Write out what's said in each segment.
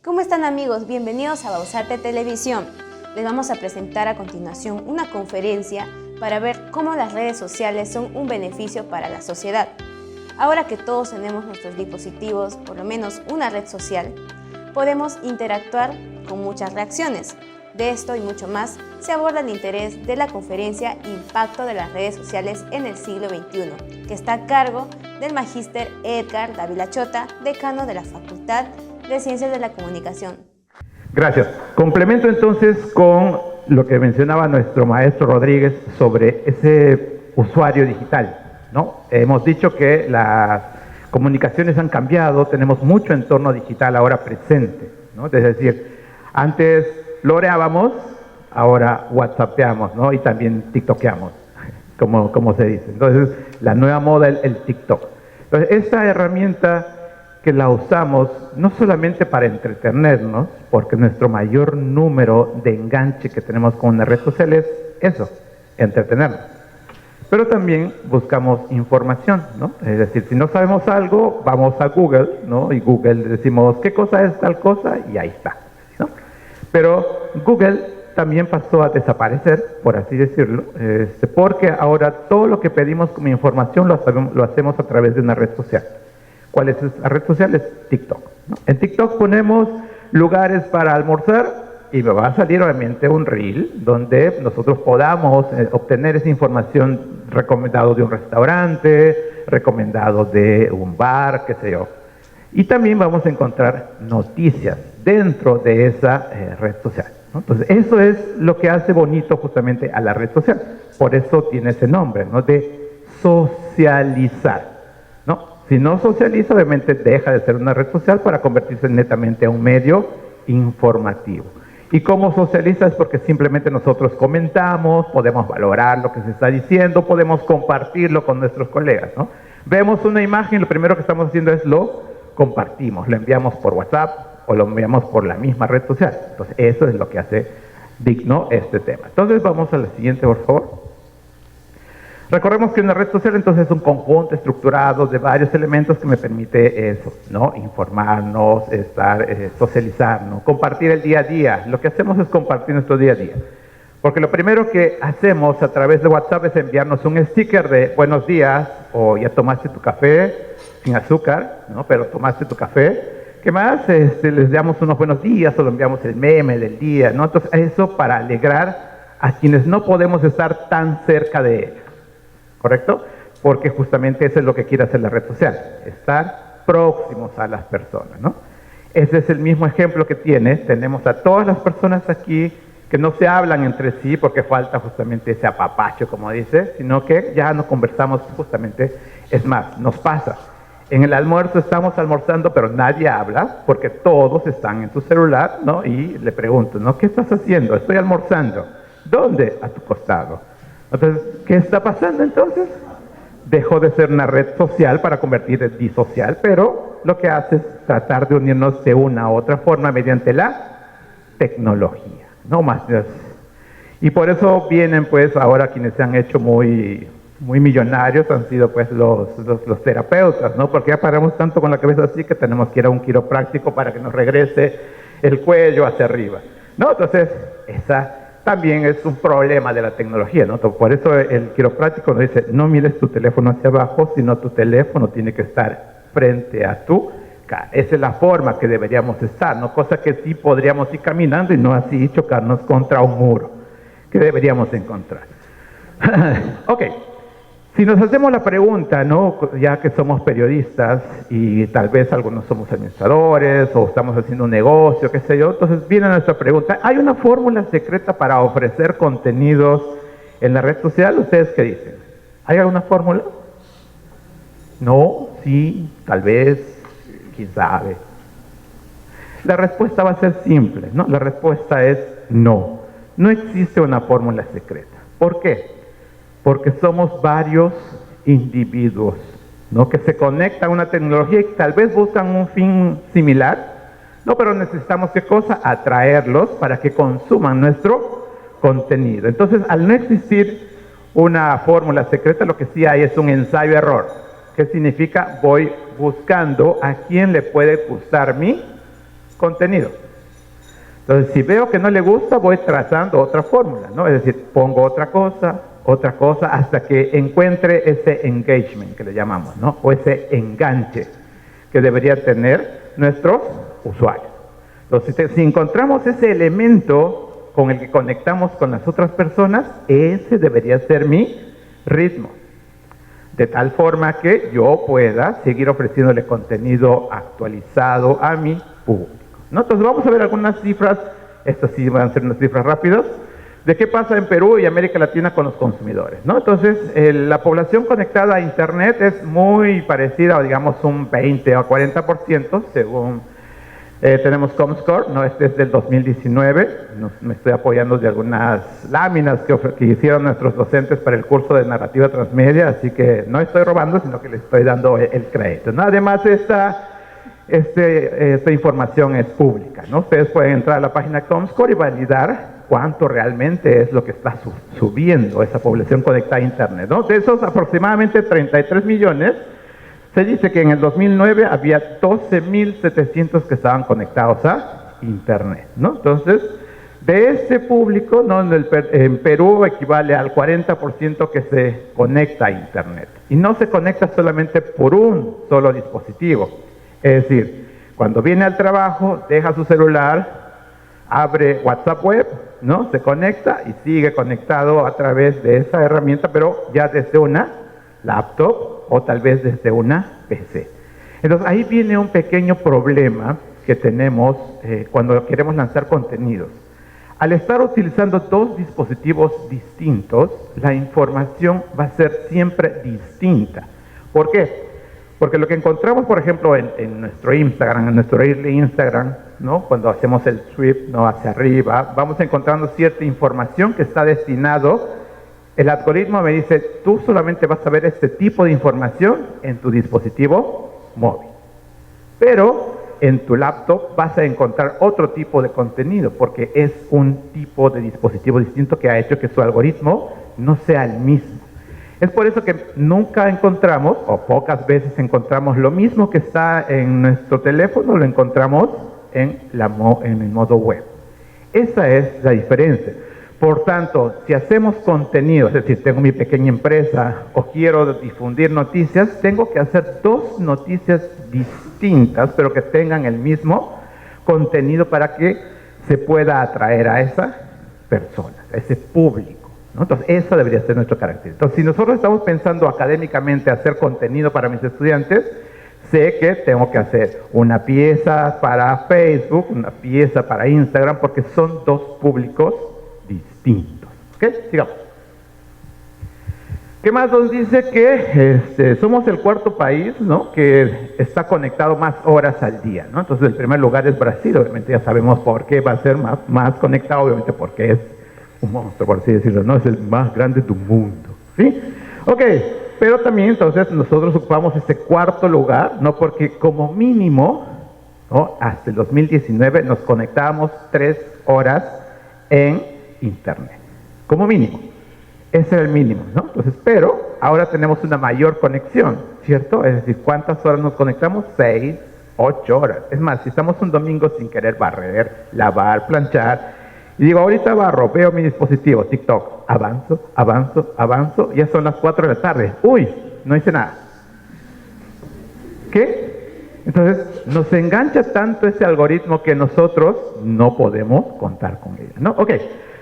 ¿Cómo están, amigos? Bienvenidos a Bausarte Televisión. Les vamos a presentar a continuación una conferencia para ver cómo las redes sociales son un beneficio para la sociedad. Ahora que todos tenemos nuestros dispositivos, por lo menos una red social, podemos interactuar con muchas reacciones. De esto y mucho más se aborda el interés de la conferencia Impacto de las redes sociales en el siglo XXI, que está a cargo del magíster Edgar Dávila Chota, decano de la Facultad de Ciencias de la Comunicación. Gracias. Complemento entonces con lo que mencionaba nuestro maestro Rodríguez sobre ese usuario digital, ¿no? Hemos dicho que las comunicaciones han cambiado, tenemos mucho entorno digital ahora presente, ¿no? Es decir, antes loreábamos, ahora whatsappeamos, ¿no? Y también tiktokeamos, como se dice. Entonces, la nueva moda, el TikTok. Entonces, esta herramienta que la usamos no solamente para entretenernos, porque nuestro mayor número de enganche que tenemos con una red social es eso, entretenernos. Pero también buscamos información, ¿no? Es decir, si no sabemos algo, vamos a Google, ¿no? Y Google le decimos, ¿qué cosa es tal cosa? Y ahí está, ¿no? Pero Google también pasó a desaparecer, por así decirlo, porque ahora todo lo que pedimos como información lo hacemos a través de una red social. ¿Cuál es la red social? Es TikTok, ¿no? En TikTok ponemos lugares para almorzar y me va a salir obviamente un reel donde nosotros podamos obtener esa información recomendado de un restaurante, recomendado de un bar, qué sé yo. Y también vamos a encontrar noticias dentro de esa red social, ¿no? Entonces, eso es lo que hace bonito justamente a la red social. Por eso tiene ese nombre, ¿no? De socializar, ¿no? Si no socializa, obviamente deja de ser una red social para convertirse netamente en un medio informativo. ¿Y cómo socializa? Es porque simplemente nosotros comentamos, podemos valorar lo que se está diciendo, podemos compartirlo con nuestros colegas, ¿no? Vemos una imagen, lo primero que estamos haciendo es lo compartimos, lo enviamos por WhatsApp o lo enviamos por la misma red social. Entonces, eso es lo que hace digno este tema. Entonces, vamos a la siguiente, por favor. Recordemos que una red social entonces es un conjunto estructurado de varios elementos que me permite eso, ¿no? Informarnos, socializarnos, compartir el día a día. Lo que hacemos es compartir nuestro día a día. Porque lo primero que hacemos a través de WhatsApp es enviarnos un sticker de buenos días, o ya tomaste tu café, sin azúcar, ¿no? Pero tomaste tu café. ¿Qué más? Les damos unos buenos días o le enviamos el meme del día, ¿no? Entonces, eso para alegrar a quienes no podemos estar tan cerca de ellos. ¿Correcto? Porque justamente eso es lo que quiere hacer la red social, estar próximos a las personas, ¿no? Ese es el mismo ejemplo que tenemos a todas las personas aquí que no se hablan entre sí porque falta justamente ese apapacho, como dice, sino que ya no conversamos justamente, es más, nos pasa. En el almuerzo estamos almorzando, pero nadie habla porque todos están en su celular, ¿no? Y le pregunto, ¿no? ¿Qué estás haciendo? Estoy almorzando. ¿Dónde? A tu costado. Entonces, ¿qué está pasando entonces? Dejó de ser una red social para convertirse en disocial, pero lo que hace es tratar de unirnos de una u otra forma mediante la tecnología, no más. Y por eso vienen pues ahora quienes se han hecho muy millonarios, han sido pues los terapeutas, ¿no? Porque ya paramos tanto con la cabeza así que tenemos que ir a un quiropráctico para que nos regrese el cuello hacia arriba, ¿no? Entonces, esa también es un problema de la tecnología, ¿no? Por eso el quiropráctico nos dice, no mires tu teléfono hacia abajo, sino tu teléfono tiene que estar frente a tu cara. Esa es la forma que deberíamos estar, ¿no? Cosa que sí podríamos ir caminando y no así chocarnos contra un muro, que deberíamos encontrar. Ok, si nos hacemos la pregunta, ¿no? Ya que somos periodistas y tal vez algunos somos administradores o estamos haciendo un negocio, qué sé yo, entonces viene nuestra pregunta, ¿hay una fórmula secreta para ofrecer contenidos en la red social? ¿Ustedes qué dicen? ¿Hay alguna fórmula? No, sí, tal vez, quién sabe. La respuesta va a ser simple, ¿no? La respuesta es no. No existe una fórmula secreta. ¿Por qué? Porque somos varios individuos, ¿no? Que se conectan a una tecnología y tal vez buscan un fin similar, ¿no? Pero necesitamos, ¿qué cosa? Atraerlos para que consuman nuestro contenido. Entonces, al no existir una fórmula secreta, lo que sí hay es un ensayo-error. ¿Qué significa? Voy buscando a quién le puede gustar mi contenido. Entonces, si veo que no le gusta, voy trazando otra fórmula, ¿no? Es decir, pongo otra cosa, hasta que encuentre ese engagement que le llamamos, ¿no? O ese enganche que debería tener nuestros usuarios. Entonces, si encontramos ese elemento con el que conectamos con las otras personas, ese debería ser mi ritmo. De tal forma que yo pueda seguir ofreciéndole contenido actualizado a mi público, ¿no? Entonces vamos a ver algunas cifras, estas sí van a ser unas cifras rápidas, de qué pasa en Perú y América Latina con los consumidores, ¿no? Entonces, la población conectada a Internet es muy parecida, o digamos un 20 o 40%, según tenemos Comscore, ¿no? Este es del 2019, me estoy apoyando de algunas láminas que hicieron nuestros docentes para el curso de narrativa transmedia, así que no estoy robando, sino que les estoy dando el crédito, ¿no? Además, esta información es pública, ¿no? Ustedes pueden entrar a la página Comscore y validar cuánto realmente es lo que está subiendo esa población conectada a Internet, ¿no? De esos aproximadamente 33 millones, se dice que en el 2009 había 12.700 que estaban conectados a Internet, ¿no? Entonces, de ese público, ¿no? En Perú equivale al 40% que se conecta a Internet. Y no se conecta solamente por un solo dispositivo. Es decir, cuando viene al trabajo, deja su celular, abre WhatsApp web, ¿no? Se conecta y sigue conectado a través de esa herramienta, pero ya desde una laptop o tal vez desde una PC. Entonces ahí viene un pequeño problema que tenemos cuando queremos lanzar contenidos. Al estar utilizando dos dispositivos distintos, la información va a ser siempre distinta. ¿Por qué? Porque lo que encontramos, por ejemplo, en nuestro Instagram, en nuestro early Instagram, ¿no? Cuando hacemos el sweep, ¿no? Hacia arriba, vamos encontrando cierta información que está destinado. El algoritmo me dice, tú solamente vas a ver este tipo de información en tu dispositivo móvil. Pero en tu laptop vas a encontrar otro tipo de contenido, porque es un tipo de dispositivo distinto que ha hecho que su algoritmo no sea el mismo. Es por eso que nunca encontramos, o pocas veces encontramos lo mismo que está en nuestro teléfono, lo encontramos en el modo web. Esa es la diferencia. Por tanto, si hacemos contenido, es decir, tengo mi pequeña empresa o quiero difundir noticias, tengo que hacer dos noticias distintas, pero que tengan el mismo contenido para que se pueda atraer a esa persona, a ese público, ¿no? Entonces, esa debería ser nuestro carácter. Entonces, si nosotros estamos pensando académicamente hacer contenido para mis estudiantes, sé que tengo que hacer una pieza para Facebook, una pieza para Instagram, porque son dos públicos distintos. ¿Ok? Sigamos. ¿Qué más nos dice? Que somos el cuarto país, ¿no? Que está conectado más horas al día, ¿no? Entonces, el primer lugar es Brasil, obviamente ya sabemos por qué va a ser más conectado, obviamente porque es un monstruo, por así decirlo, ¿no? Es el más grande del mundo, ¿sí? Ok, pero también entonces nosotros ocupamos este cuarto lugar, ¿no? Porque como mínimo, ¿no? Hasta el 2019 nos conectábamos 3 horas en Internet, como mínimo. Ese era el mínimo, ¿no? Entonces, pero ahora tenemos una mayor conexión, ¿cierto? Es decir, ¿cuántas horas nos conectamos? 6, 8 horas. Es más, si estamos un domingo sin querer barrer, lavar, planchar, y digo, ahorita barro, veo mi dispositivo, TikTok, avanzo, ya son las 4 de la tarde. Uy, no hice nada. ¿Qué? Entonces, nos engancha tanto ese algoritmo que nosotros no podemos contar con ella, ¿no? Ok,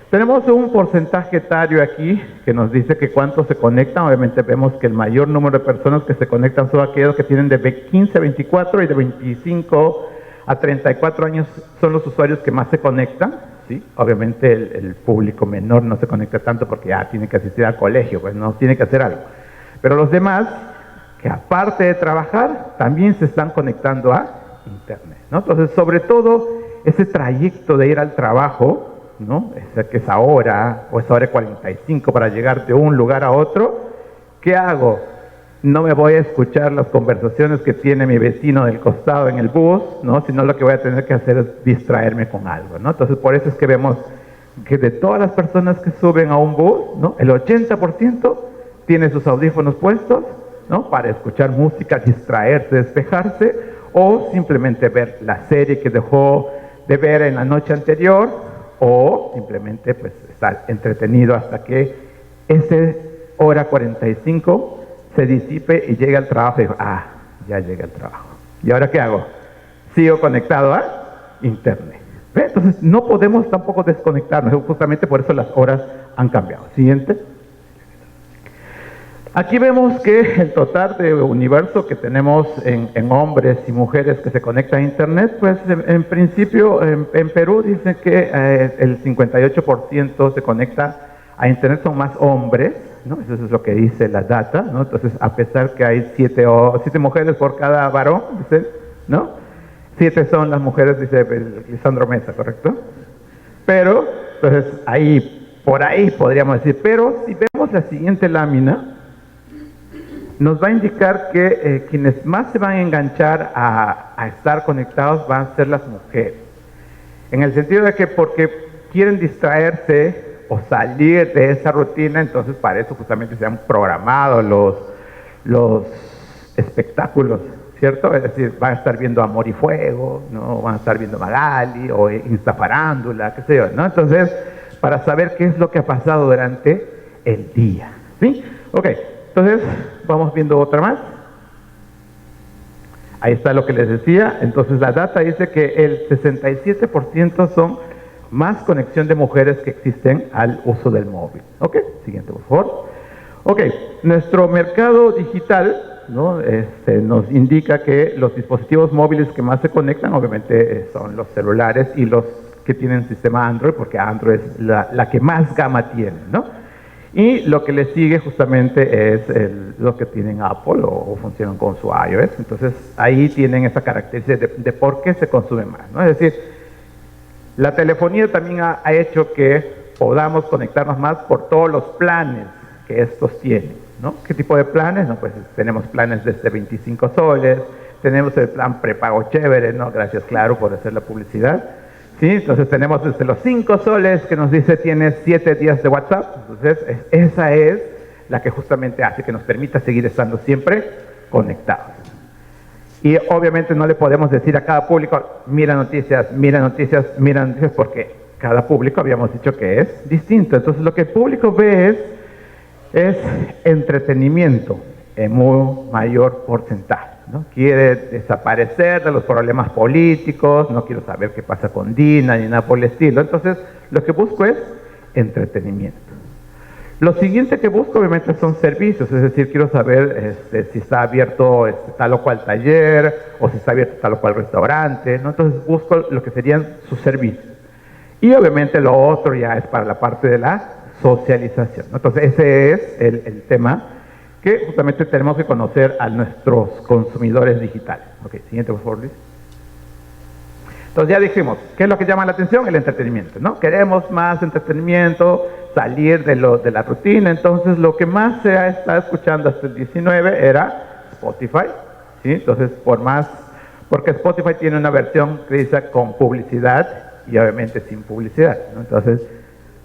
tenemos un porcentaje etario aquí que nos dice que cuántos se conectan. Obviamente vemos que el mayor número de personas que se conectan son aquellos que tienen de 15 a 24 y de 25 a 34 años son los usuarios que más se conectan, ¿sí? Obviamente el público menor no se conecta tanto porque ya tiene que asistir al colegio, pues no tiene que hacer algo. Pero los demás, que aparte de trabajar, también se están conectando a Internet, ¿no? Entonces, sobre todo, ese trayecto de ir al trabajo, ¿no? Que esa hora o esa hora y 45 para llegar de un lugar a otro, ¿qué hago? No me voy a escuchar las conversaciones que tiene mi vecino del costado en el bus, ¿no? Sino lo que voy a tener que hacer es distraerme con algo, ¿no? Entonces, por eso es que vemos que de todas las personas que suben a un bus, ¿no? El 80% tiene sus audífonos puestos, ¿no? Para escuchar música, distraerse, despejarse, o simplemente ver la serie que dejó de ver en la noche anterior, o simplemente pues estar entretenido hasta que ese hora 45 se disipe y llegue al trabajo y digo, ya llegué al trabajo. ¿Y ahora qué hago? Sigo conectado a internet. ¿Ve? Entonces no podemos tampoco desconectarnos, justamente por eso las horas han cambiado. Siguiente. Aquí vemos que el total de universo que tenemos en hombres y mujeres que se conectan a internet, pues en principio en Perú dicen que el 58% se conecta a internet, son más hombres, ¿no? Eso es lo que dice la data, ¿no? Entonces, a pesar que hay 7 mujeres por cada varón, dice, ¿no? 7 son las mujeres, dice Lisandro Mesa, ¿correcto? Pero, entonces, por ahí podríamos decir, pero si vemos la siguiente lámina, nos va a indicar que quienes más se van a enganchar a estar conectados van a ser las mujeres. En el sentido de que porque quieren distraerse o salir de esa rutina, entonces para eso justamente se han programado los espectáculos, ¿cierto? Es decir, van a estar viendo Amor y Fuego, ¿no? Van a estar viendo Magali o Instafarándula, qué sé yo, ¿no? Entonces, para saber qué es lo que ha pasado durante el día, ¿sí? Ok, entonces vamos viendo otra más. Ahí está lo que les decía. Entonces la data dice que el 67% son más conexión de mujeres que existen al uso del móvil. Ok, siguiente por favor. Ok, nuestro mercado digital, ¿no? Nos indica que los dispositivos móviles que más se conectan obviamente son los celulares y los que tienen sistema Android, porque Android es la que más gama tiene, ¿no? Y lo que le sigue justamente es los que tienen Apple o funcionan con su iOS. Entonces ahí tienen esa característica de por qué se consume más, ¿no? Es decir, la telefonía también ha hecho que podamos conectarnos más por todos los planes que estos tienen, ¿no? ¿Qué tipo de planes? No, pues tenemos planes desde 25 soles, tenemos el plan prepago chévere, ¿no? Gracias, Claro, por hacer la publicidad. ¿Sí? Entonces tenemos desde los 5 soles que nos dice tienes 7 días de WhatsApp. Entonces esa es la que justamente hace que nos permita seguir estando siempre conectados. Y obviamente no le podemos decir a cada público, mira noticias, mira noticias, mira noticias, porque cada público habíamos dicho que es distinto. Entonces lo que el público ve es entretenimiento en muy mayor porcentaje, ¿no? Quiere desaparecer de los problemas políticos, no quiero saber qué pasa con Dina ni nada por el estilo. Entonces lo que busco es entretenimiento. Lo siguiente que busco obviamente son servicios, es decir, quiero saber si está abierto tal o cual taller o si está abierto tal o cual restaurante, ¿no? Entonces busco lo que serían sus servicios. Y obviamente lo otro ya es para la parte de la socialización, ¿no? Entonces ese es el tema que justamente tenemos que conocer a nuestros consumidores digitales. Ok, siguiente por favor, Luis. Entonces ya dijimos, ¿qué es lo que llama la atención? El entretenimiento, ¿no? Queremos más entretenimiento, salir de la rutina. Entonces lo que más se ha estado escuchando hasta el 19 era Spotify, ¿sí? Entonces porque Spotify tiene una versión que dice con publicidad y obviamente sin publicidad, ¿no? Entonces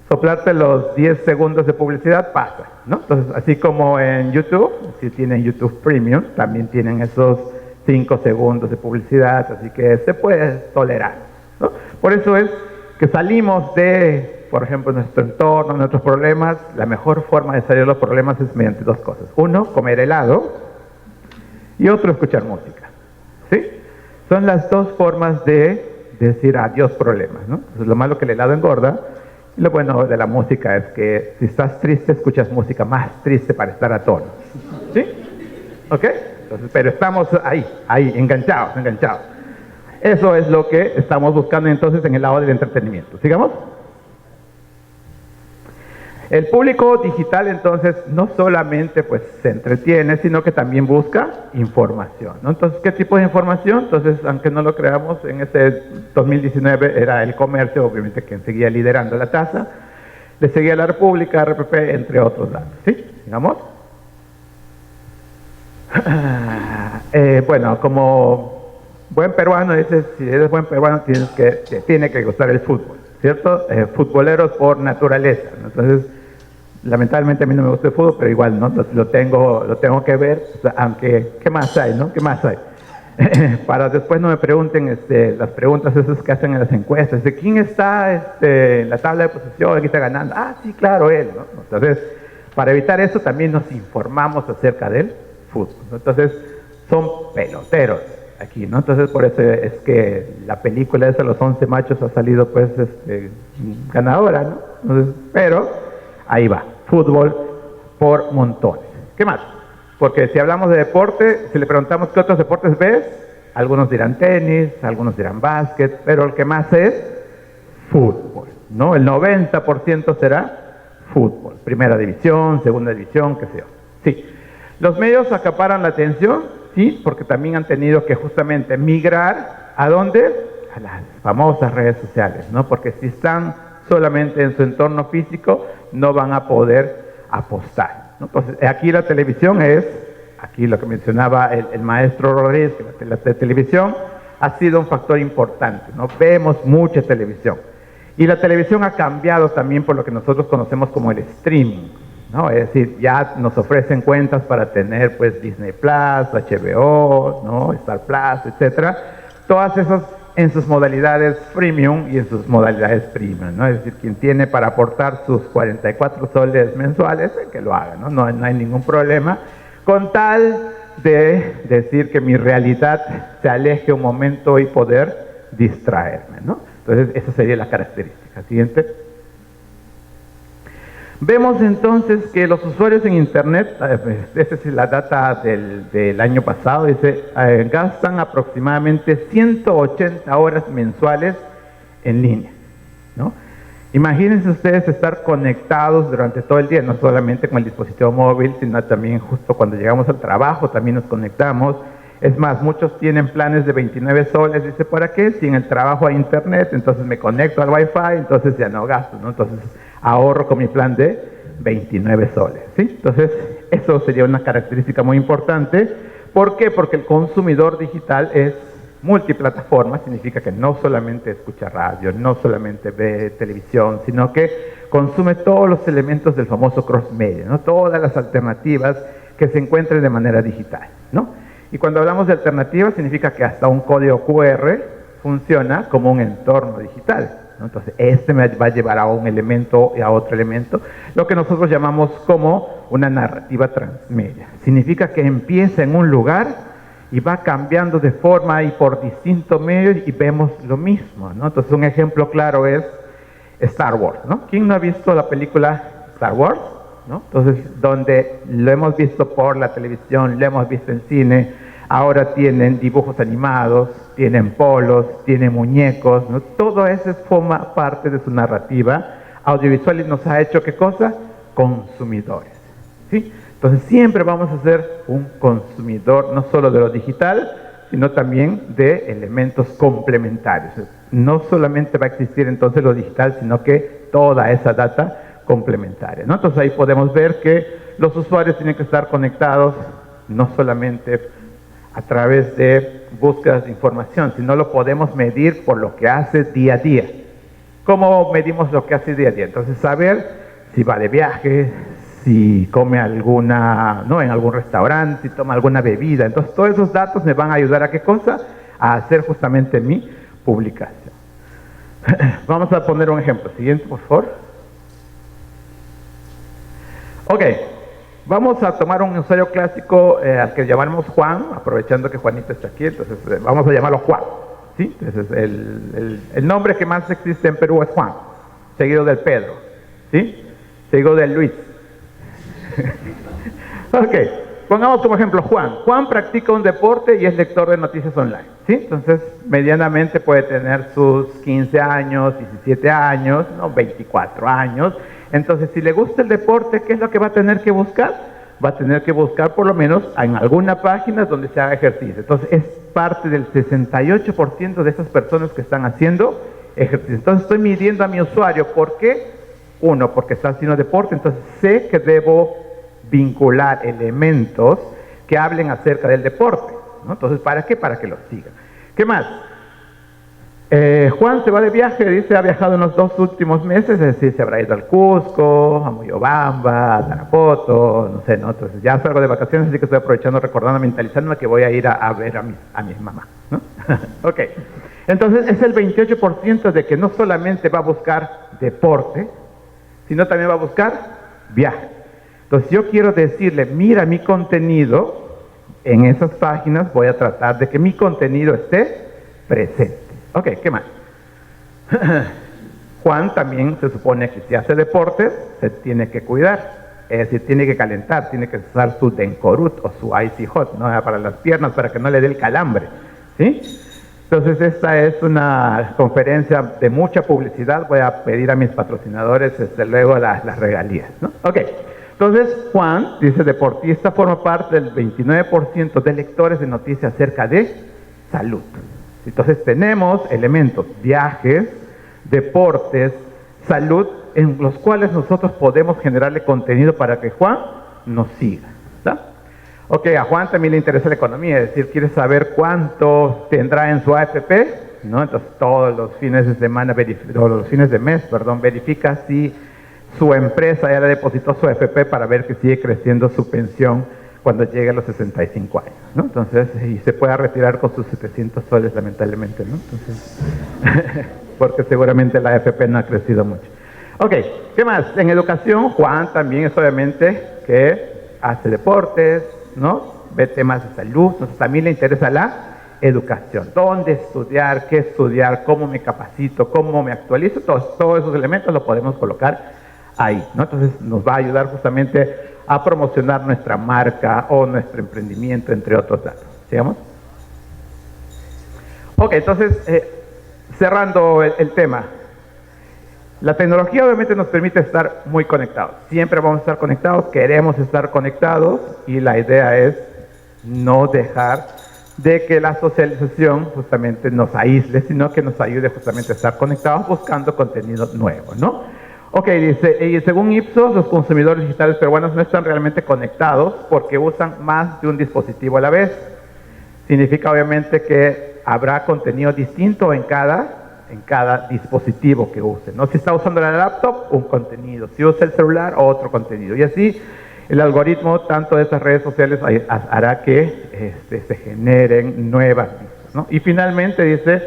soplarte los 10 segundos de publicidad pasa, ¿no? Entonces así como en YouTube, si tienen YouTube Premium, también tienen esos 5 segundos de publicidad, así que se puede tolerar, ¿no? Por eso es que salimos de, por ejemplo, nuestro entorno, nuestros problemas. La mejor forma de salir de los problemas es mediante 2 cosas. Uno, comer helado, y otro, escuchar música, ¿sí? Son las 2 formas de decir adiós problemas, ¿no? Entonces, lo malo que el helado engorda, y lo bueno de la música es que si estás triste, escuchas música más triste para estar a tono, ¿sí? ¿Ok? Entonces, pero estamos ahí, enganchados. Eso es lo que estamos buscando entonces en el lado del entretenimiento. ¿Sigamos? El público digital entonces no solamente pues se entretiene, sino que también busca información, ¿no? Entonces, ¿qué tipo de información? Entonces, aunque no lo creamos, en ese 2019 era el comercio, obviamente, quien seguía liderando la tasa, le seguía la República, RPP, entre otros datos, ¿sí? Digamos. Bueno, como buen peruano, dices, si eres buen peruano te tiene que gustar el fútbol, ¿cierto? Futboleros por naturaleza, ¿no? Entonces, lamentablemente a mí no me gusta el fútbol, pero igual, ¿no? Lo tengo que ver, aunque, ¿qué más hay, no? ¿Qué más hay? para después no me pregunten las preguntas esas que hacen en las encuestas, de quién está en la tabla de posición, quién está ganando. Ah, sí, claro, él, ¿no? Entonces, para evitar eso también nos informamos acerca del fútbol, ¿no? Entonces, son peloteros aquí, ¿no? Entonces, por eso es que la película esa, Los 11 machos, ha salido pues ganadora, ¿no? Entonces, pero ahí va, fútbol por montones. ¿Qué más? Porque si hablamos de deporte, si le preguntamos qué otros deportes ves, algunos dirán tenis, algunos dirán básquet, pero el que más es fútbol, ¿no? El 90% será fútbol. Primera división, segunda división, qué sé yo. Sí. Los medios acaparan la atención, sí, porque también han tenido que justamente migrar, ¿a dónde? A las famosas redes sociales, ¿no? Porque si están solamente en su entorno físico, no van a poder apostar, ¿no? Entonces, aquí la televisión es, aquí lo que mencionaba el maestro Rodríguez, que la televisión ha sido un factor importante, ¿no? Vemos mucha televisión. Y la televisión ha cambiado también por lo que nosotros conocemos como el streaming, ¿no? Es decir, ya nos ofrecen cuentas para tener pues Disney Plus, HBO, ¿no? Star Plus, etcétera. Todas esas en sus modalidades freemium y en sus modalidades premium, ¿no? Es decir, quien tiene para aportar sus 44 soles mensuales, que lo haga, ¿no? No hay ningún problema, con tal de decir que mi realidad se aleje un momento y poder distraerme, ¿no? Entonces, esa sería la característica. Siguiente. Vemos entonces que los usuarios en Internet, esta es la data del año pasado, dice, gastan aproximadamente 180 horas mensuales en línea, ¿no? Imagínense ustedes estar conectados durante todo el día, no solamente con el dispositivo móvil, sino también justo cuando llegamos al trabajo también nos conectamos. Es más, muchos tienen planes de 29 soles, dice, ¿para qué? Si en el trabajo hay internet, entonces me conecto al Wi-Fi, entonces ya no gasto, ¿no? Entonces ahorro con mi plan de 29 soles, ¿sí? Entonces, eso sería una característica muy importante. ¿Por qué? Porque el consumidor digital es multiplataforma, significa que no solamente escucha radio, no solamente ve televisión, sino que consume todos los elementos del famoso cross-media, ¿no? Todas las alternativas que se encuentren de manera digital, ¿no? Y cuando hablamos de alternativas, significa que hasta un código QR funciona como un entorno digital, ¿no? Entonces, me va a llevar a un elemento y a otro elemento, lo que nosotros llamamos como una narrativa transmedia. Significa que empieza en un lugar y va cambiando de forma y por distintos medios y vemos lo mismo, ¿no? Entonces, un ejemplo claro es Star Wars, ¿no? ¿Quién no ha visto la película Star Wars? ¿No? Entonces, donde lo hemos visto por la televisión, lo hemos visto en cine, ahora tienen dibujos animados, tienen polos, tienen muñecos, ¿no? Todo eso forma parte de su narrativa audiovisual y nos ha hecho, ¿qué cosa? Consumidores, ¿sí? Entonces, siempre vamos a ser un consumidor, no solo de lo digital, sino también de elementos complementarios. No solamente va a existir entonces lo digital, sino que toda esa data complementaria, ¿no? Entonces ahí podemos ver que los usuarios tienen que estar conectados no solamente a través de búsquedas de información, sino lo podemos medir por lo que hace día a día. ¿Cómo medimos lo que hace día a día? Entonces saber si va de viaje, si come ¿no? en algún restaurante, si toma alguna bebida. Entonces todos esos datos me van a ayudar a ¿qué cosa? A hacer justamente mi publicación. Vamos a poner un ejemplo. Siguiente, por favor. Ok, vamos a tomar un usuario clásico al que llamamos Juan, aprovechando que Juanito está aquí, entonces vamos a llamarlo Juan, ¿sí? Entonces el nombre que más existe en Perú es Juan, seguido del Pedro, ¿sí? Seguido del Luis. Ok, pongamos como ejemplo Juan. Juan practica un deporte y es lector de noticias online, ¿sí? Entonces, medianamente puede tener sus 15 años, 17 años, ¿no? 24 años. Entonces, si le gusta el deporte, ¿qué es lo que va a tener que buscar? Va a tener que buscar por lo menos en alguna página donde se haga ejercicio. Entonces, es parte del 68% de esas personas que están haciendo ejercicio. Entonces, estoy midiendo a mi usuario. ¿Por qué? Uno, porque está haciendo deporte, entonces sé que debo vincular elementos que hablen acerca del deporte, ¿no? Entonces, ¿para qué? Para que lo sigan. ¿Qué más? Juan se va de viaje, dice, ha viajado en los 2 últimos meses, es decir, se habrá ido al Cusco, a Moyobamba, a Tarapoto, no sé, ¿no? Entonces ya salgo de vacaciones, así que estoy aprovechando, recordando, mentalizándome que voy a ir a ver a mi mamá, ¿no? Ok, entonces es el 28% de que no solamente va a buscar deporte, sino también va a buscar viaje. Entonces yo quiero decirle, mira mi contenido, en esas páginas voy a tratar de que mi contenido esté presente. Ok, ¿qué más? Juan también se supone que si hace deportes, se tiene que cuidar. Es decir, tiene que calentar, tiene que usar su Dencorut o su Icy Hot, ¿no? Para las piernas, para que no le dé el calambre, ¿sí? Entonces esta es una conferencia de mucha publicidad. Voy a pedir a mis patrocinadores, desde luego, las regalías, ¿no? Ok, entonces Juan, dice, deportista, forma parte del 29% de lectores de noticias acerca de salud. Entonces tenemos elementos, viajes, deportes, salud, en los cuales nosotros podemos generarle contenido para que Juan nos siga, ¿está? Ok, a Juan también le interesa la economía, es decir, quiere saber cuánto tendrá en su AFP, ¿no? Entonces todos los fines de semana, todos los fines de mes, perdón, verifica si su empresa ya le depositó su AFP para ver que sigue creciendo su pensión cuando llegue a los 65 años, ¿no? Entonces, y se pueda retirar con sus 700 soles, lamentablemente, ¿no? Entonces, porque seguramente la AFP no ha crecido mucho. Ok, ¿qué más? En educación, Juan también es obviamente que hace deportes, ¿no? Ve temas de salud, entonces también le interesa la educación. ¿Dónde estudiar? ¿Qué estudiar? ¿Cómo me capacito? ¿Cómo me actualizo? Todos esos elementos los podemos colocar ahí, ¿no? Entonces nos va a ayudar justamente a promocionar nuestra marca o nuestro emprendimiento, entre otros datos. ¿Sigamos? Ok, entonces, cerrando el tema. La tecnología obviamente nos permite estar muy conectados. Siempre vamos a estar conectados, queremos estar conectados, y la idea es no dejar de que la socialización justamente nos aísle, sino que nos ayude justamente a estar conectados buscando contenido nuevo, ¿no? Ok, dice, y según Ipsos, los consumidores digitales peruanos no están realmente conectados porque usan más de un dispositivo a la vez. Significa obviamente que habrá contenido distinto en cada dispositivo que use, ¿no? Si está usando la laptop, un contenido. Si usa el celular, otro contenido. Y así el algoritmo tanto de estas redes sociales hará que se generen nuevas vistas, ¿no? Y finalmente dice,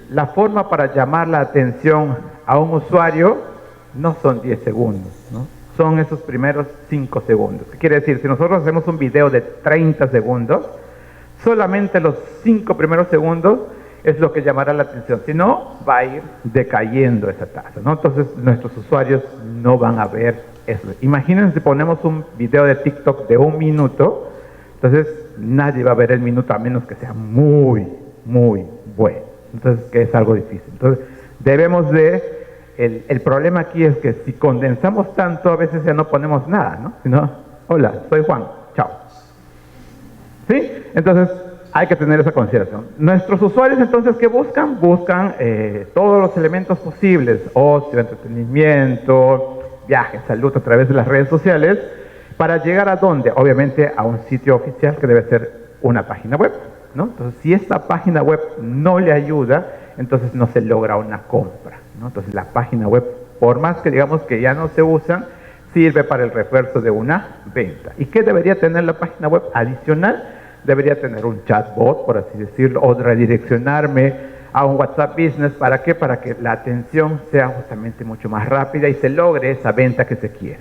la forma para llamar la atención a un usuario no son 10 segundos, ¿no? Son esos primeros 5 segundos. ¿Qué quiere decir? Si nosotros hacemos un video de 30 segundos, solamente los 5 primeros segundos es lo que llamará la atención. Si no, va a ir decayendo esa tasa, ¿no? Entonces nuestros usuarios no van a ver eso. Imagínense si ponemos un video de TikTok de 1 minuto, entonces nadie va a ver el minuto a menos que sea muy, muy bueno. Entonces, que es algo difícil. Entonces, debemos de... El problema aquí es que si condensamos tanto, a veces ya no ponemos nada, ¿no? Sino, hola, soy Juan, chao. ¿Sí? Entonces, hay que tener esa consideración. Nuestros usuarios, entonces, ¿qué buscan? Buscan todos los elementos posibles: ocio, entretenimiento, viajes, salud, a través de las redes sociales, para llegar a ¿dónde? Obviamente a un sitio oficial que debe ser una página web, ¿no? Entonces, si esta página web no le ayuda, entonces no se logra una compra, ¿no? Entonces, la página web, por más que digamos que ya no se usa, sirve para el refuerzo de una venta. ¿Y qué debería tener la página web adicional? Debería tener un chatbot, por así decirlo, o redireccionarme a un WhatsApp Business. ¿Para qué? Para que la atención sea justamente mucho más rápida y se logre esa venta que se quiere.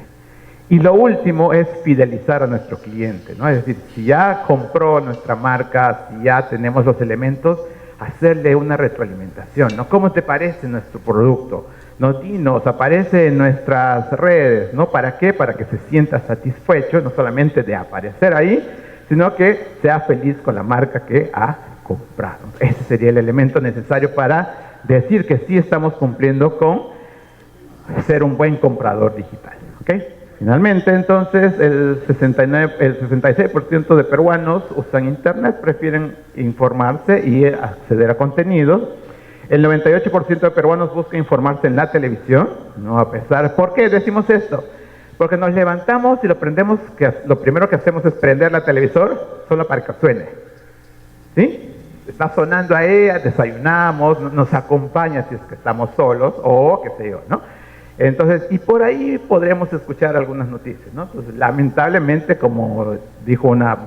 Y lo último es fidelizar a nuestro cliente, ¿no? Es decir, si ya compró nuestra marca, si ya tenemos los elementos, hacerle una retroalimentación, ¿no? ¿Cómo te parece nuestro producto? ¿No? Dinos, aparece en nuestras redes, ¿no? ¿Para qué? Para que se sienta satisfecho, no solamente de aparecer ahí, sino que sea feliz con la marca que ha comprado. Ese sería el elemento necesario para decir que sí estamos cumpliendo con ser un buen comprador digital, ¿ok? Finalmente, entonces, el 66% de peruanos usan Internet, prefieren informarse y acceder a contenidos. El 98% de peruanos busca informarse en la televisión, ¿no? A pesar, ¿por qué decimos esto? Porque nos levantamos y lo primero que hacemos es prender la televisor solo para que suene, ¿sí? está sonando ahí, desayunamos, nos acompaña si es que estamos solos o qué sé yo, ¿no? Entonces, y por ahí podremos escuchar algunas noticias, ¿no? Entonces, lamentablemente, como dijo una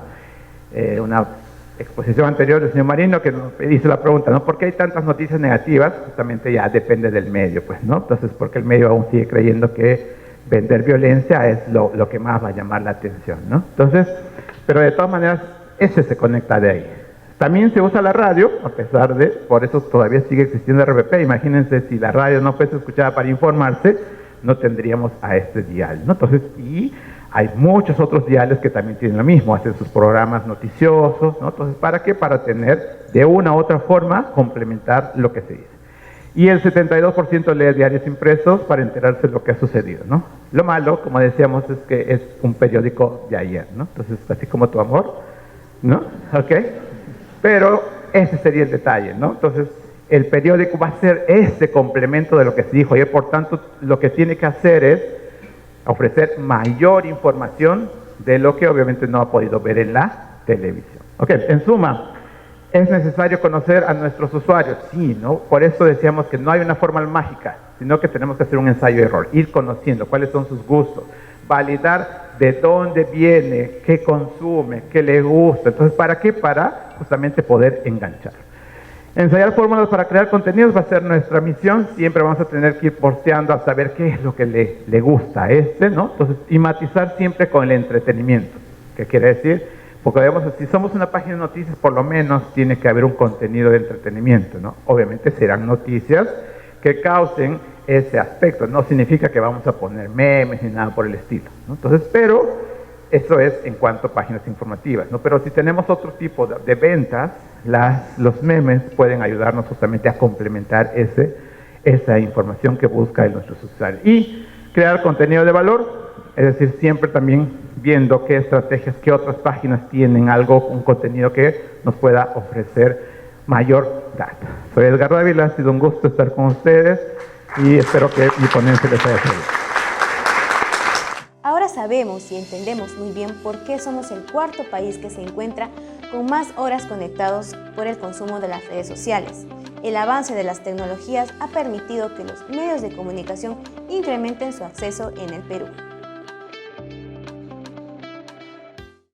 exposición anterior del señor Marino, que nos hizo la pregunta, ¿no? ¿Por qué hay tantas noticias negativas? Justamente ya depende del medio, pues, ¿no? Entonces, porque el medio aún sigue creyendo que vender violencia es lo que más va a llamar la atención, ¿no? Entonces, pero de todas maneras, ese se conecta de ahí. También se usa la radio, a pesar de, por eso todavía sigue existiendo RPP. Imagínense si la radio no fuese escuchada para informarse, no tendríamos a este dial, ¿no? Entonces, y hay muchos otros diales que también tienen lo mismo, hacen sus programas noticiosos, ¿no? Entonces, ¿para qué? Para tener de una u otra forma complementar lo que se dice. Y el 72% lee diarios impresos para enterarse de lo que ha sucedido, ¿no? Lo malo, como decíamos, es que es un periódico de ayer, ¿no? Entonces, así como tu amor, ¿no? ¿Ok? Pero ese sería el detalle, ¿no? Entonces, el periódico va a ser este complemento de lo que se dijo ayer, por tanto, lo que tiene que hacer es ofrecer mayor información de lo que obviamente no ha podido ver en la televisión. Ok, en suma, ¿es necesario conocer a nuestros usuarios? Sí, ¿no? Por eso decíamos que no hay una fórmula mágica, sino que tenemos que hacer un ensayo de error, ir conociendo cuáles son sus gustos, validar de dónde viene, qué consume, qué le gusta. Entonces, ¿para qué? Para justamente poder enganchar. Ensayar fórmulas para crear contenidos va a ser nuestra misión. Siempre vamos a tener que ir posteando a saber qué es lo que le gusta a ¿no? Entonces, y matizar siempre con el entretenimiento. ¿Qué quiere decir? Porque digamos, si somos una página de noticias, por lo menos tiene que haber un contenido de entretenimiento, ¿no? Obviamente serán noticias que causen ese aspecto. No significa que vamos a poner memes ni nada por el estilo, ¿no? Entonces, pero eso es en cuanto a páginas informativas, ¿no? Pero si tenemos otro tipo de ventas, los memes pueden ayudarnos justamente a complementar esa información que busca nuestro usuario. Y crear contenido de valor, es decir, siempre también viendo qué estrategias, qué otras páginas tienen un contenido que nos pueda ofrecer mayor data. Soy Edgar Dávila, ha sido un gusto estar con ustedes y espero que mi ponencia les haya servido. Ahora sabemos y entendemos muy bien por qué somos el cuarto país que se encuentra con más horas conectados por el consumo de las redes sociales. El avance de las tecnologías ha permitido que los medios de comunicación incrementen su acceso en el Perú.